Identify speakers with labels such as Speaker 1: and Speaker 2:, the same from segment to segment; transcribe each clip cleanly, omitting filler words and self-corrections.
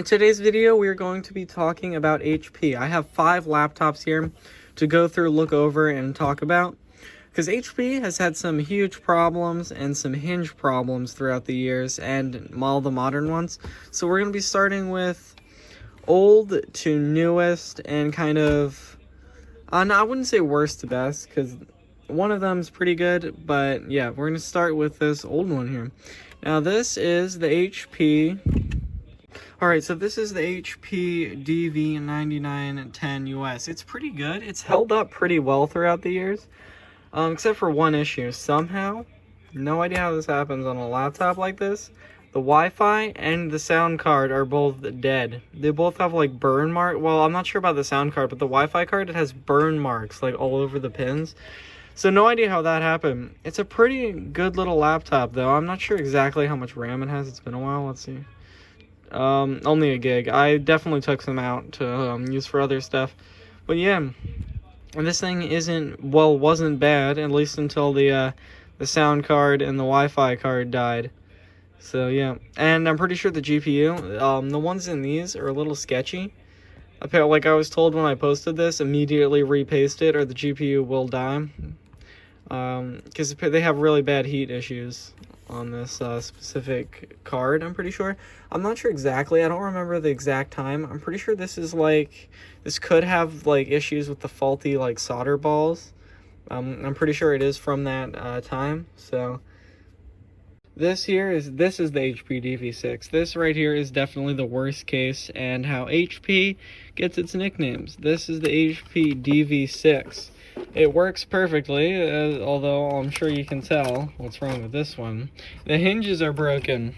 Speaker 1: In today's video, we are going to be talking about HP. I have 5 laptops here to go through, look over, and talk about. Because HP has had some huge problems and some hinge problems throughout the years, and all the modern ones. So we're going to be starting with old to newest, and kind of, no, I wouldn't say worst to best, because one of them is pretty good, but yeah, we're going to start with this old one here. Now this is the HP... Alright, so this is the HP DV9910 US. It's pretty good. It's held up pretty well throughout the years, except for one issue. Somehow, no idea how this happens on a laptop like this, the Wi-Fi and the sound card are both dead. They both have like burn marks. Well, I'm not sure about the sound card, but the Wi-Fi card, it has burn marks like all over the pins. So no idea how that happened. It's a pretty good little laptop though. I'm not sure exactly how much RAM it has. It's been a while. Let's see. Only a gig. I definitely took some out to use for other stuff, but yeah, and this thing wasn't bad, at least until the sound card and the Wi-Fi card died. So yeah, and I'm pretty sure the GPU, the ones in these are a little sketchy. Like I was told when I posted this, immediately repaste it or the GPU will die, because they have really bad heat issues on this specific card, I'm pretty sure. I'm not sure exactly. I don't remember the exact time. I'm pretty sure this could have like issues with the faulty like solder balls. I'm pretty sure it is from that time. So this is the HP DV6. This right here is definitely the worst case, and how HP gets its nicknames. This is the HP DV6. It works perfectly, although I'm sure you can tell what's wrong with this one. The hinges are broken.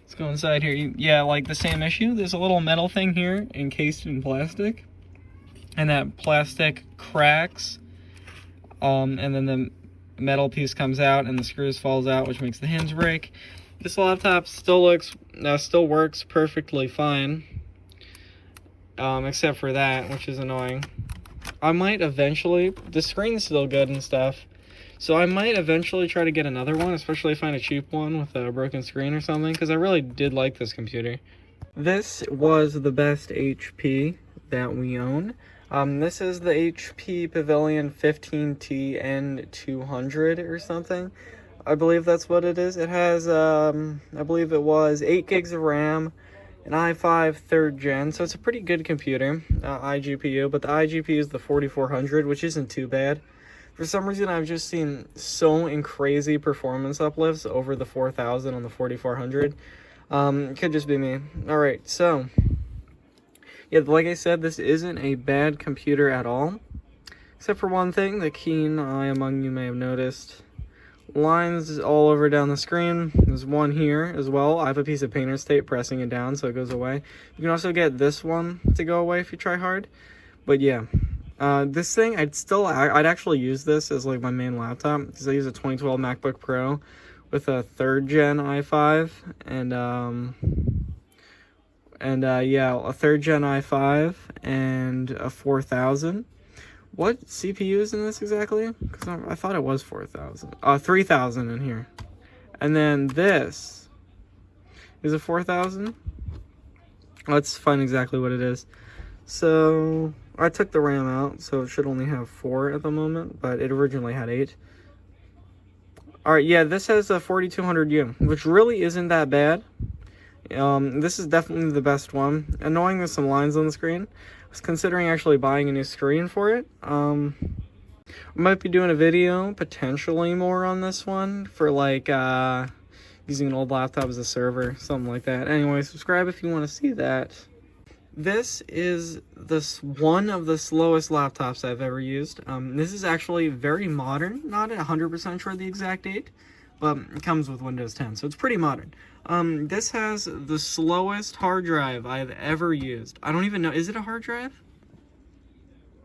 Speaker 1: Let's go inside here. Yeah, like the same issue. There's a little metal thing here encased in plastic, and that plastic cracks, and then the metal piece comes out and the screws falls out, which makes the hinge break. This laptop still works perfectly fine, except for that, which is annoying. I might eventually, the screen's still good and stuff, so I might eventually try to get another one, especially if I find a cheap one with a broken screen or something, because I really did like this computer. This was the best HP that we own. This is the HP Pavilion 15T N200 or something. I believe that's what it is. It has, I believe it was 8 gigs of RAM, an i5 3rd gen, so it's a pretty good computer, iGPU, but the iGPU is the 4400, which isn't too bad. For some reason, I've just seen so crazy performance uplifts over the 4000 on the 4400. It could just be me. Alright, so, yeah, like I said, this isn't a bad computer at all, except for one thing, the keen eye among you may have noticed. Lines all over down the screen. There's one here as well. I have a piece of painter's tape pressing it down so it goes away. You can also get this one to go away if you try hard. But yeah, this thing, I'd actually use this as like my main laptop, because I use a 2012 MacBook Pro with a 3rd gen i5 and yeah, a 3rd gen i5 and a 4000. What CPU is in this exactly? Because I thought it was 4,000. 3,000 in here. And then this is a 4,000. Let's find exactly what it is. So I took the RAM out, so it should only have 4 at the moment, but it originally had 8. Alright, yeah, this has a 4200U, which really isn't that bad. This is definitely the best one. Annoying, there's some lines on the screen. I was considering actually buying a new screen for it. I might be doing a video, potentially more on this one, for like, using an old laptop as a server, something like that. Anyway, subscribe if you want to see that. This is one of the slowest laptops I've ever used. This is actually very modern, not 100% sure the exact date, but it comes with Windows 10, so it's pretty modern. This has the slowest hard drive I've ever used. I don't even know, is it a hard drive?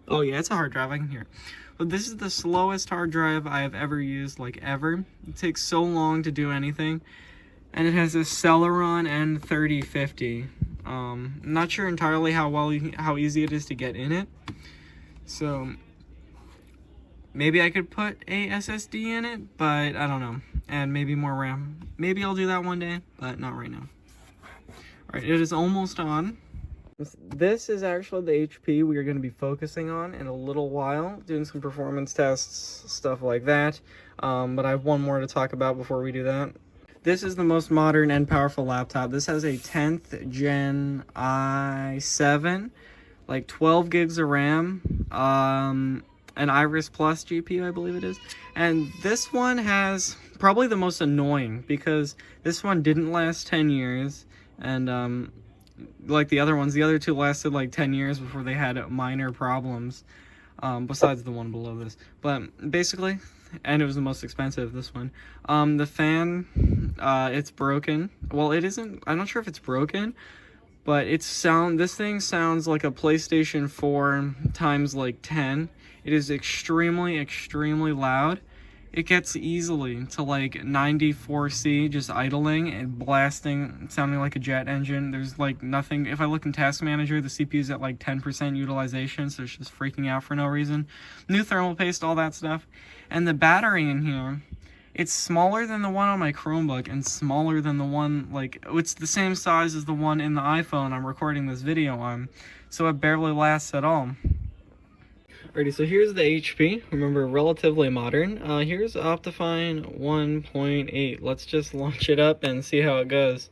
Speaker 1: Oh yeah, it's a hard drive, I can hear it. But this is the slowest hard drive I have ever used, like ever. It takes so long to do anything. And it has a Celeron N3050. I'm not sure entirely how easy it is to get in it. So maybe I could put a SSD in it, but I don't know. And maybe more RAM. Maybe I'll do that one day, but not right now. Alright, it is almost on. This is actually the HP we are going to be focusing on in a little while, doing some performance tests, stuff like that. But I have one more to talk about before we do that. This is the most modern and powerful laptop. This has a 10th gen i7, like 12 gigs of RAM, an Iris Plus GPU, I believe it is. And this one has probably the most annoying, because this one didn't last 10 years, and like the other ones, the other two lasted like 10 years before they had minor problems, besides the one below this. But basically, and it was the most expensive, this one. The fan, it's broken. Well, it isn't, I'm not sure if it's broken, but this thing sounds like a PlayStation 4 times like 10. It is extremely, extremely loud. It gets easily to like 94C just idling and blasting, sounding like a jet engine. There's like nothing. If I look in Task Manager, the CPU's at like 10% utilization, so it's just freaking out for no reason. New thermal paste, all that stuff. And the battery in here, it's smaller than the one on my Chromebook and smaller than the one, like, it's the same size as the one in the iPhone I'm recording this video on. So it barely lasts at all. Alrighty, so here's the HP, remember, relatively modern. Here's Optifine 1.8. Let's just launch it up and see how it goes.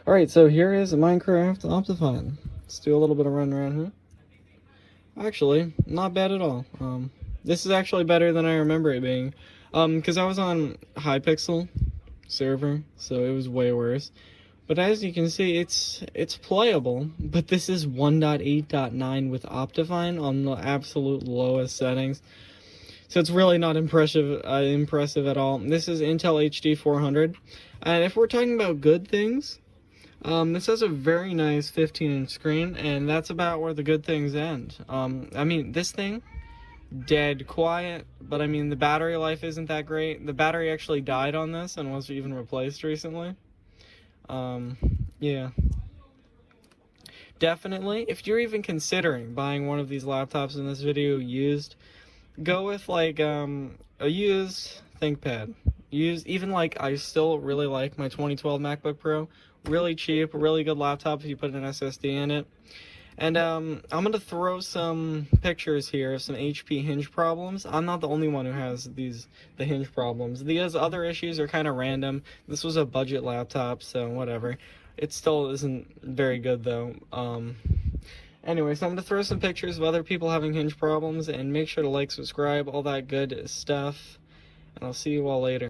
Speaker 1: Alright, so here is Minecraft Optifine. Let's do a little bit of run around here. Actually, not bad at all. This is actually better than I remember it being. Because I was on Hypixel server, so it was way worse. But as you can see, it's playable, but this is 1.8.9 with Optifine on the absolute lowest settings. So it's really not impressive at all. This is Intel HD 400. And if we're talking about good things, this has a very nice 15-inch screen, and that's about where the good things end. I mean, this thing, dead quiet, but I mean, the battery life isn't that great. The battery actually died on this and was even replaced recently. Yeah. Definitely, if you're even considering buying one of these laptops in this video used, go with like a used ThinkPad. Even like, I still really like my 2012 MacBook Pro. Really cheap, really good laptop if you put an SSD in it. And I'm going to throw some pictures here of some HP hinge problems. I'm not the only one who has the hinge problems. These other issues are kind of random. This was a budget laptop, so whatever. It still isn't very good though. Anyway, so I'm going to throw some pictures of other people having hinge problems, and make sure to like, subscribe, all that good stuff. And I'll see you all later.